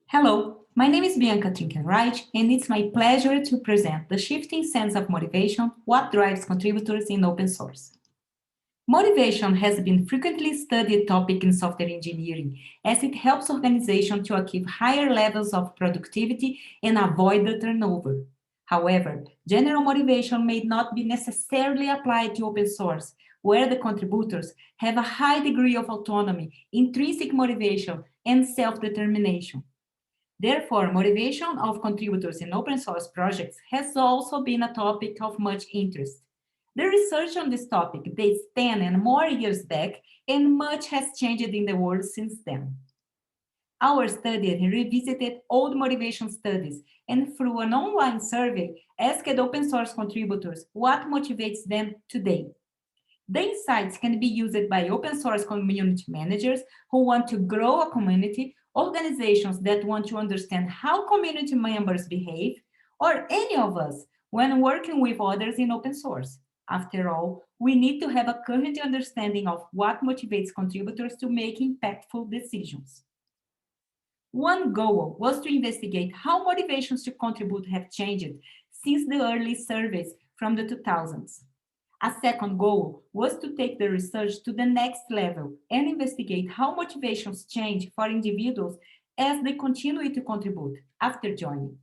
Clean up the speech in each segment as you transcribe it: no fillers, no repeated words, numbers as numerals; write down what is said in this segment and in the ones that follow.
Hello, my name is Bianca Trinkenreich, and it's my pleasure to present the shifting sense of motivation, what drives contributors in open source. Motivation has been frequently studied topic in software engineering, as it helps organizations to achieve higher levels of productivity and avoid the turnover. However, general motivation may not be necessarily applied to open source, where the contributors have a high degree of autonomy, intrinsic motivation, and self-determination. Therefore, motivation of contributors in open source projects has also been a topic of much interest. The research on this topic dates 10 and more years back, and much has changed in the world since then. Our study revisited old motivation studies and through an online survey asked open source contributors what motivates them today. The insights can be used by open source community managers who want to grow a community, organizations that want to understand how community members behave, or any of us when working with others in open source. After all, we need to have a current understanding of what motivates contributors to make impactful decisions. One goal was to investigate how motivations to contribute have changed since the early surveys from the 2000s. A second goal was to take the research to the next level and investigate how motivations change for individuals as they continue to contribute after joining.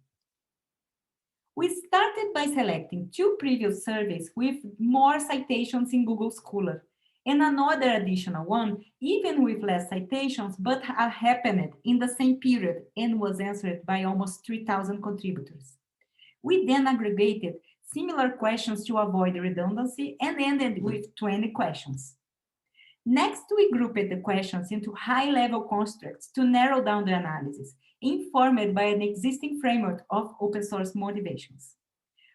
We started by selecting two previous surveys with more citations in Google Scholar, and another additional one, even with less citations, but happened in the same period and was answered by almost 3,000 contributors. We then aggregated similar questions to avoid redundancy and ended with 20 questions. Next, we grouped the questions into high-level constructs to narrow down the analysis, informed by an existing framework of open-source motivations.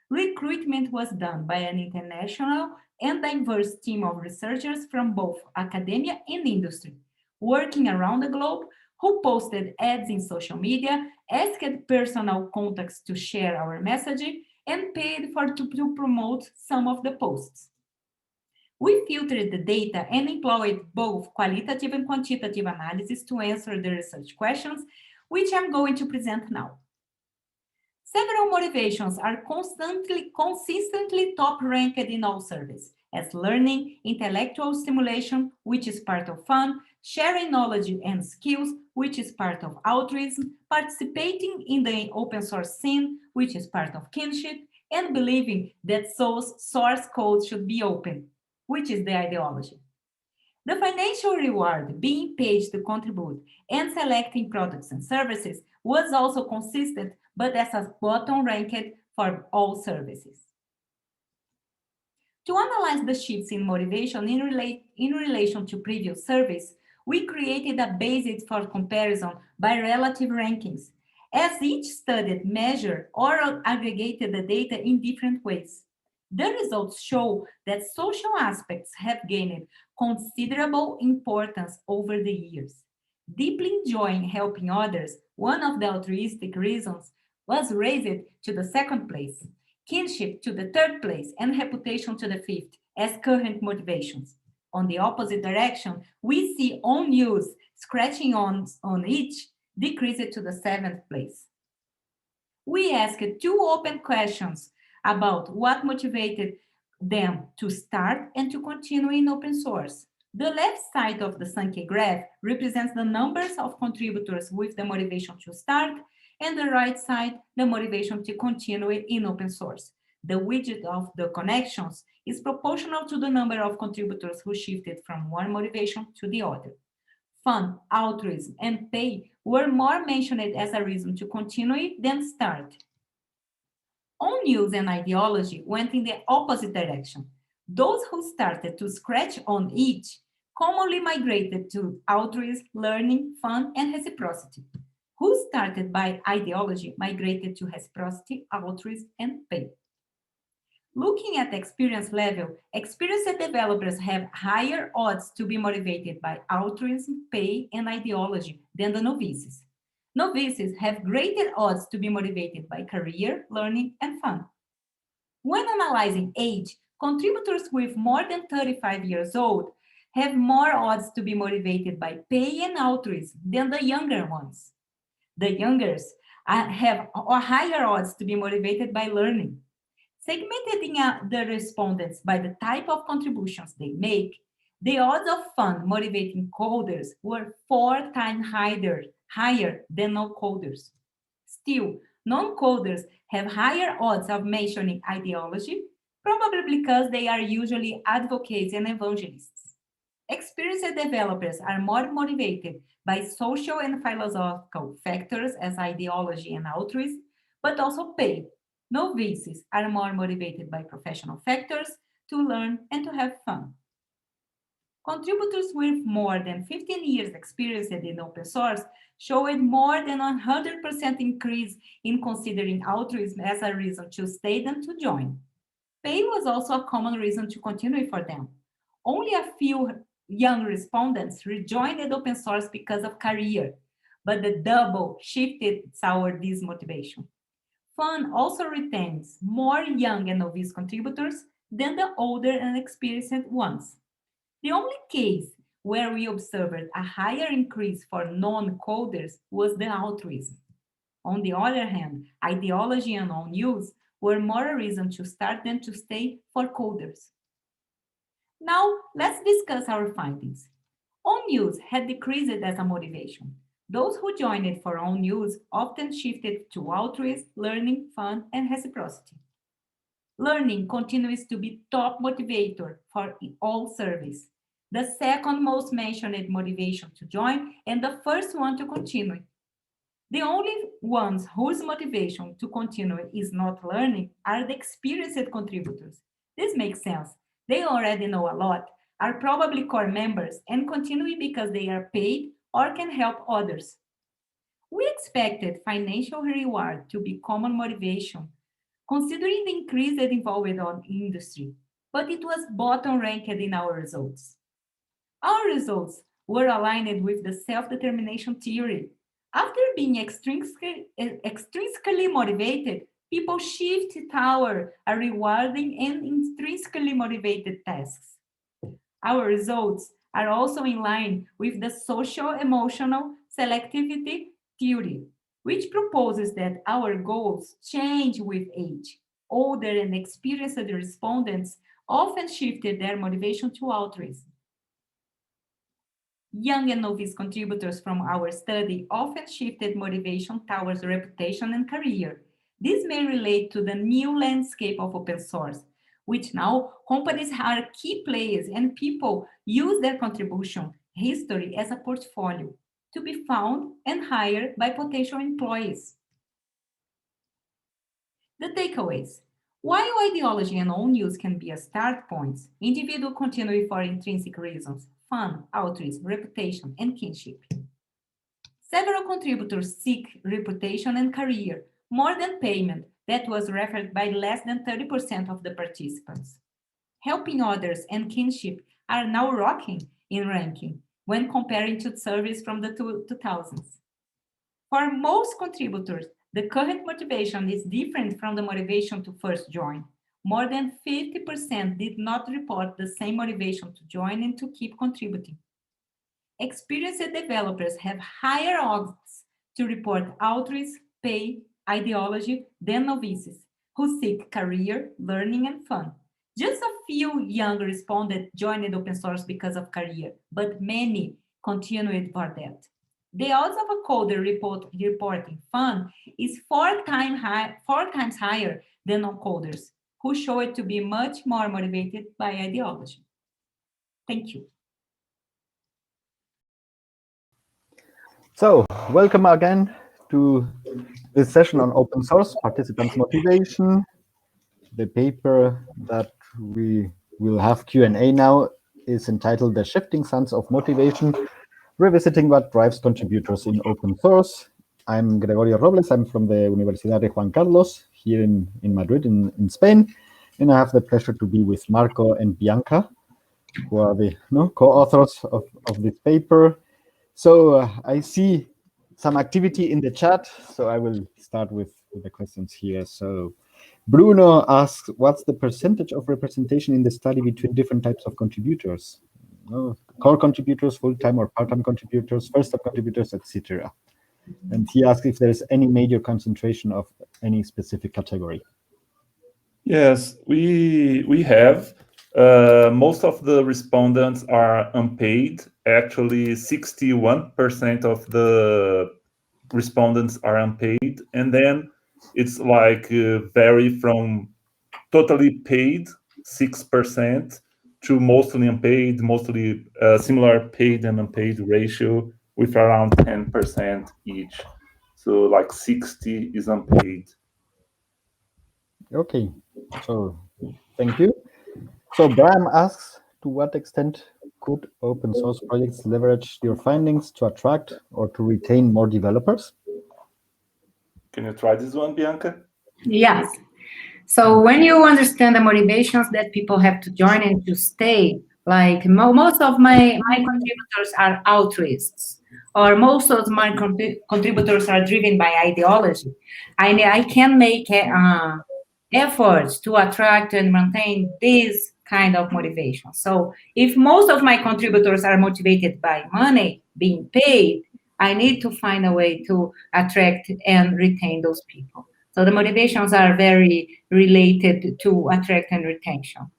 Recruitment was done by an international and diverse team of researchers from both academia and industry, working around the globe, who posted ads in social media, asked personal contacts to share our messaging, and paid to promote some of the posts. We filtered the data and employed both qualitative and quantitative analysis to answer the research questions, which I'm going to present now. Several motivations are consistently top-ranked in all surveys, as learning, intellectual stimulation, which is part of fun, sharing knowledge and skills, which is part of altruism, participating in the open source scene, which is part of kinship, and believing that source code should be open, which is the ideology. The financial reward, being paid to contribute, and selecting products and services was also consistent, but as a bottom ranked for all services. To analyze the shifts in motivation in relation to previous surveys, we created a basis for comparison by relative rankings, as each study measured or aggregated the data in different ways. The results show that social aspects have gained considerable importance over the years. Deeply enjoying helping others, one of the altruistic reasons, was raised to the second place, kinship to the third place, and reputation to the fifth as current motivations. On the opposite direction, we see own use, scratching on each, decreased to the seventh place. We asked two open questions about what motivated them to start and to continue in open source. The left side of the Sankey graph represents the numbers of contributors with the motivation to start, and the right side, the motivation to continue in open source. The widget of the connections is proportional to the number of contributors who shifted from one motivation to the other. Fun, altruism, and pay were more mentioned as a reason to continue than start. Own use and ideology went in the opposite direction. Those who started to scratch on each commonly migrated to altruism, learning, fun, and reciprocity. Who started by ideology migrated to reciprocity, altruism, and pay. Looking at the experience level, experienced developers have higher odds to be motivated by altruism, pay, and ideology than the novices. Novices have greater odds to be motivated by career, learning, and fun. When analyzing age, contributors with more than 35 years old have more odds to be motivated by pay and altruism than the younger ones. The youngers have higher odds to be motivated by learning. Segmenting the respondents by the type of contributions they make, the odds of fun motivating coders were 4 times higher than non-coders. Still, non-coders have higher odds of mentioning ideology, probably because they are usually advocates and evangelists. Experienced developers are more motivated by social and philosophical factors as ideology and altruism, but also pay. Novices are more motivated by professional factors to learn and to have fun. Contributors with more than 15 years experience in open source showed more than 100% increase in considering altruism as a reason to stay than to join. Pay was also a common reason to continue for them. Only a few young respondents rejoined open source because of career, but the double shifted toward this motivation. Fun also retains more young and novice contributors than the older and experienced ones. The only case where we observed a higher increase for non-coders was the altruism. On the other hand, ideology and own use were more a reason to start than to stay for coders. Now, let's discuss our findings. Own use had decreased as a motivation. Those who joined for own use often shifted to altruism, learning, fun, and reciprocity. Learning continues to be top motivator for all service, the second most mentioned motivation to join and the first one to continue. The only ones whose motivation to continue is not learning are the experienced contributors. This makes sense. They already know a lot, are probably core members, and continue because they are paid or can help others. We expected financial reward to be common motivation, considering the increase that involved on industry, but it was bottom ranked in our results. Our results were aligned with the self-determination theory. After being extrinsically motivated, people shift toward a rewarding and intrinsically motivated tasks. Our results are also in line with the social-emotional selectivity theory, which proposes that our goals change with age. Older and experienced respondents often shifted their motivation to altruism. Young and novice contributors from our study often shifted motivation towards reputation and career. This may relate to the new landscape of open source, which now companies are key players and people use their contribution history as a portfolio to be found and hired by potential employees. The takeaways. While ideology and own use can be a start points, individuals continue for intrinsic reasons, fun, altruism, reputation, and kinship. Several contributors seek reputation and career, more than payment, that was referred by less than 30% of the participants. Helping others and kinship are now rocking in ranking when comparing to surveys from the 2000s. For most contributors, the current motivation is different from the motivation to first join. More than 50% did not report the same motivation to join and to keep contributing. Experienced developers have higher odds to report altruism, pay, ideology than novices, who seek career, learning, and fun. Just a few young responded joined open source because of career, but many continued for that. The odds of a coder reporting fun is 4 times higher than non-coders, who show it to be much more motivated by ideology. Thank you. So, welcome again to this session on open source participants motivation. The paper that we will have Q&A now is entitled The Shifting Sands of Motivation, Revisiting What Drives Contributors in Open Source. I'm Gregorio Robles. I'm from the Universidad de Juan Carlos here in Madrid, in Spain. And I have the pleasure to be with Marco and Bianca, who are the co-authors of this paper. So I see some activity in the chat, so I will start with the questions here. So Bruno asks, what's the percentage of representation in the study between different types of contributors? Core contributors, full-time or part-time contributors, first-time contributors, etc. And he asked if there's any major concentration of any specific category. Yes, we have. Most of the respondents are unpaid. Actually, 61% of the respondents are unpaid, and then it's like vary from totally paid 6% to mostly unpaid, mostly similar paid and unpaid ratio with around 10% each. So like 60 is unpaid. Okay, so thank you. So Brian asks, to what extent could open source projects leverage your findings to attract or to retain more developers? Can you try this one, Bianca? Yes. So when you understand the motivations that people have to join and to stay, like most of my contributors are altruists, or most of my contributors are driven by ideology, I can make efforts to attract and maintain this kind of motivation. So if most of my contributors are motivated by money, being paid, I need to find a way to attract and retain those people. So the motivations are very related to attract and retention.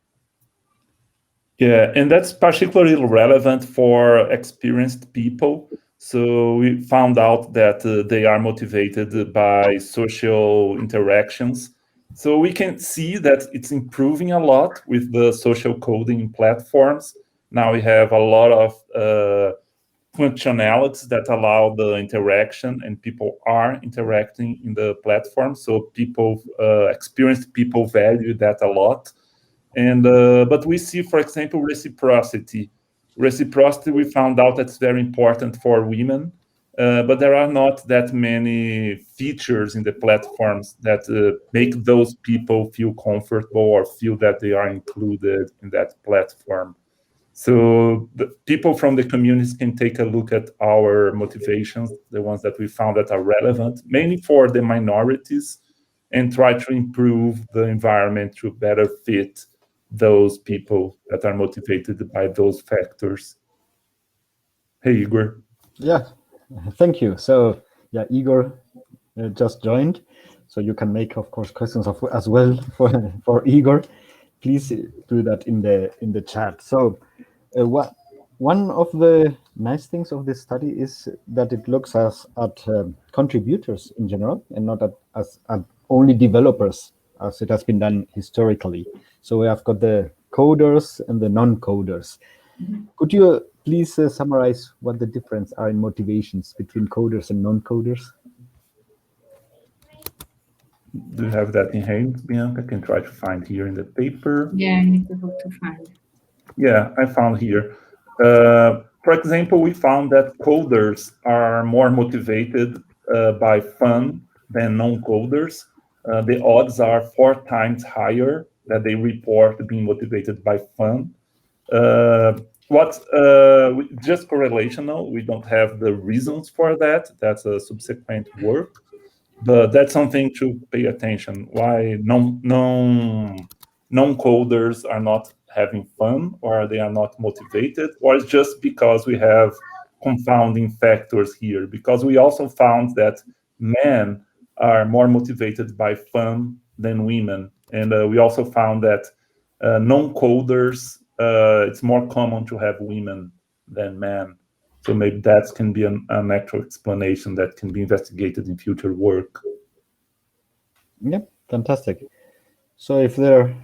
Yeah, and that's particularly relevant for experienced people. So we found out that they are motivated by social interactions. So we can see that it's improving a lot with the social coding platforms. Now we have a lot of functionalities that allow the interaction, and people are interacting in the platform. So people, experienced people, value that a lot. And but we see, for example, reciprocity. Reciprocity, we found out that's very important for women, but there are not that many features in the platforms that make those people feel comfortable or feel that they are included in that platform. So the people from the communities can take a look at our motivations, the ones that we found that are relevant, mainly for the minorities, and try to improve the environment to better fit those people that are motivated by those factors. Hey, Igor. Yeah, thank you. So yeah, Igor just joined, so you can make, of course, questions as well for Igor. Please do that in the chat. So one of the nice things of this study is that it looks at contributors in general and not at only developers, as it has been done historically. So we have got the coders and the non-coders. Could you please summarize what the difference are in motivations between coders and non-coders? Do you have that in hand, Bianca? I can try to find here in the paper. Yeah, I need to look to find. Yeah, I found here. For example, we found that coders are more motivated by fun than non-coders. The odds are 4 times higher that they report being motivated by fun. Just correlational. We don't have the reasons for that. That's a subsequent work, but that's something to pay attention. Why non-coders are not having fun, or they are not motivated, or it's just because we have confounding factors here. Because we also found that men are more motivated by fun than women, and we also found that non-coders, it's more common to have women than men. So maybe that can be an actual explanation that can be investigated in future work. Yeah, fantastic. So if there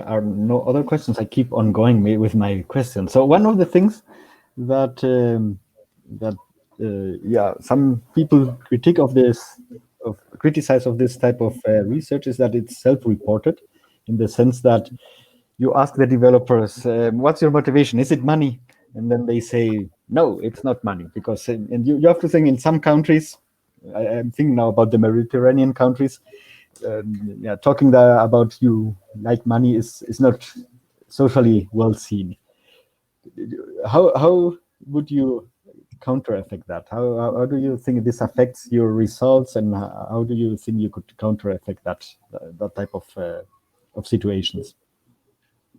are no other questions, I keep on going with my questions. So one of the things that some people criticize of this type of research is that it's self-reported, in the sense that you ask the developers, what's your motivation? Is it money? And then they say, no, it's not money. Because, and you have to think, in some countries, I'm thinking now about the Mediterranean countries, talking about you like money is not socially well seen. How would you counter-affect that? How do you think this affects your results, and how do you think you could counter-affect that type of situations?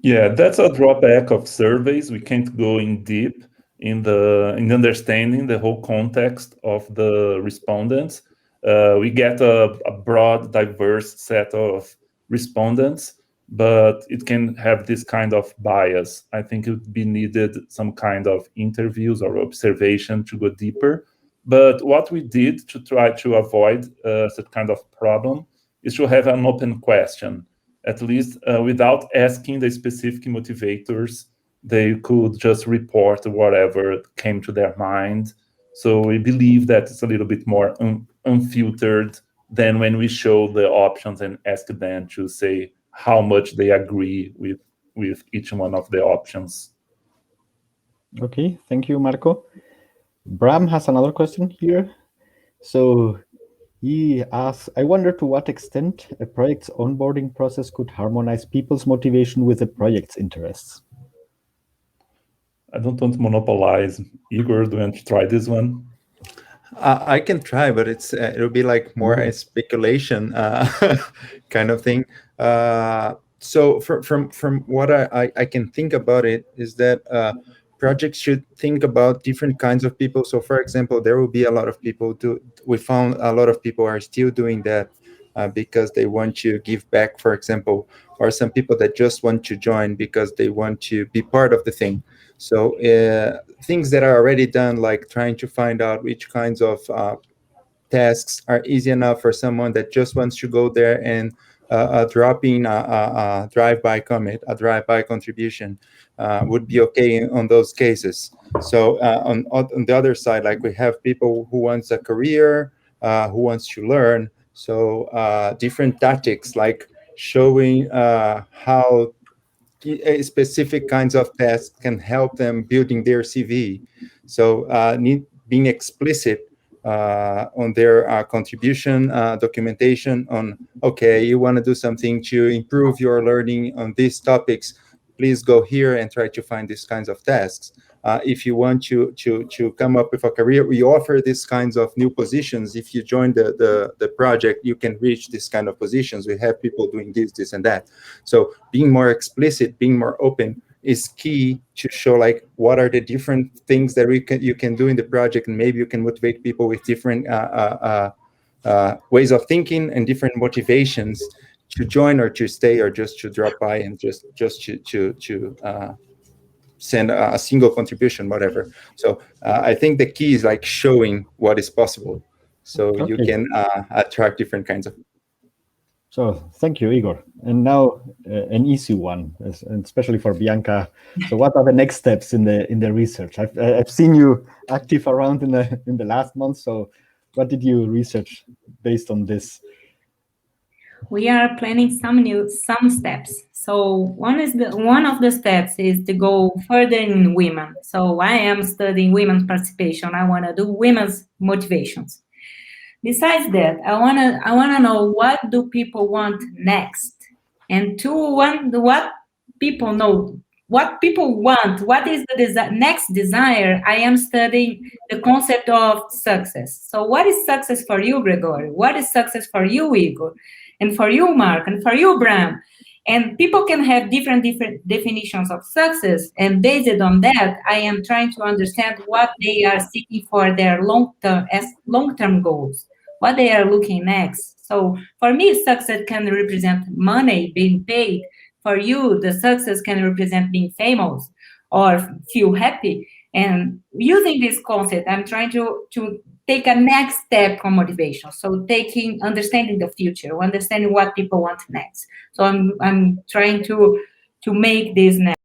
Yeah, that's a drawback of surveys. We can't go in deep. in understanding the whole context of the respondents. We get a broad, diverse set of respondents, but it can have this kind of bias. I think it would be needed some kind of interviews or observation to go deeper. But what we did to try to avoid that kind of problem is to have an open question, at least without asking the specific motivators. They could just report whatever came to their mind. So we believe that it's a little bit more unfiltered than when we show the options and ask them to say how much they agree with each one of the options. Okay, thank you, Marco. Bram has another question here. So he asks, I wonder to what extent a project's onboarding process could harmonize people's motivation with the project's interests. I don't want to monopolize. Igor, do you want to try this one? I can try, but it'll be like more a speculation kind of thing. So from what I can think about it is that projects should think about different kinds of people. So for example, there will be a lot of people we found a lot of people are still doing that because they want to give back, for example, or some people that just want to join because they want to be part of the thing. So things that are already done, like trying to find out which kinds of tasks are easy enough for someone that just wants to go there and drop in a drive-by comment, a drive-by contribution would be okay on those cases. So on the other side, like we have people who wants a career, who wants to learn. So different tactics like showing how specific kinds of tasks can help them building their CV. So being explicit on their contribution documentation on, okay, you want to do something to improve your learning on these topics, please go here and try to find these kinds of tasks. If you want to come up with a career, we offer these kinds of new positions. If you join the project, you can reach this kind of positions. We have people doing this, and that. So being more explicit, being more open is key to show like what are the different things that you can do in the project, and maybe you can motivate people with different ways of thinking and different motivations to join or to stay or just to drop by and just to send a single contribution, whatever. So I think the key is like showing what is possible, so you can attract different kinds of. So thank you, Igor. And now an easy one, and especially for Bianca. So what are the next steps in the research? I've seen you active around in the last month. So what did you research based on this? We are planning some steps. So one of the steps is to go further in women. So I am studying women's participation. I want to do women's motivations. Besides that, I wanna know what do people want next, and what people know, what people want, what is the next desire. I am studying the concept of success. So what is success for you, Gregory? What is success for you, Igor? And for you, Mark, and for you, Bram? And people can have different definitions of success, and based on that, I am trying to understand what they are seeking for their long-term goals, what they are looking next. So for me, success can represent money being paid. For you, the success can represent being famous or feel happy. And using this concept, I'm trying to take a next step on motivation. So understanding the future, understanding what people want next. So I'm trying to make this next.